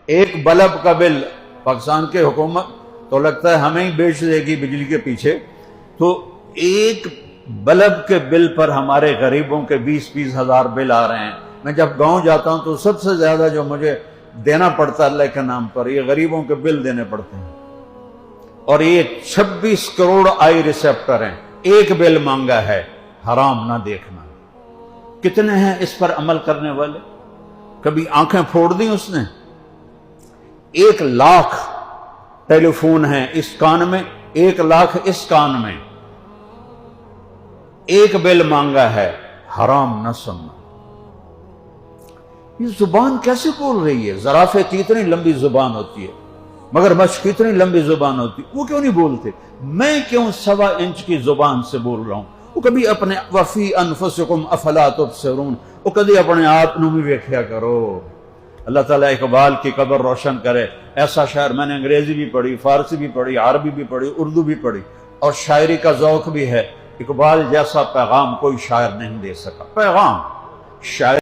ایک بلب کا بل پاکستان کے حکومت تو لگتا ہے ہمیں ہی بیچ دے گی بجلی کے پیچھے، تو ایک بلب کے بل پر ہمارے غریبوں کے 20-20 ہزار بل آ رہے ہیں۔ میں جب گاؤں جاتا ہوں تو سب سے زیادہ جو مجھے دینا پڑتا ہے اللہ کے نام پر، یہ غریبوں کے بل دینے پڑتے ہیں، اور یہ 26 کروڑ آئی ریسیپٹر ہیں، ایک بل مانگا ہے، حرام نہ دیکھنا۔ کتنے ہیں اس پر عمل کرنے والے؟ کبھی آنکھیں پھوڑ دیں اس نے؟ 1 لاکھ ٹیلی فون ہیں اس کان میں، 1 لاکھ اس کان میں، ایک بل مانگا ہے، حرام نہ سننا۔ یہ زبان کیسے بول رہی ہے؟ زرافے کی اتنی لمبی زبان ہوتی ہے، مگر مچھ کی اتنی لمبی زبان ہوتی ہے، وہ کیوں نہیں بولتے؟ میں کیوں 1.25 انچ کی زبان سے بول رہا ہوں؟ وہ کبھی اپنے وفی انفسکم افلا تبصرون، وہ کبھی اپنے آپ نو بھی ویکھیا کرو۔ اللہ تعالیٰ اقبال کی قبر روشن کرے۔ ایسا شاعر، میں نے انگریزی بھی پڑھی، فارسی بھی پڑھی، عربی بھی پڑھی، اردو بھی پڑھی، اور شاعری کا ذوق بھی ہے۔ اقبال جیسا پیغام کوئی شاعر نہیں دے سکا۔ پیغام شاعر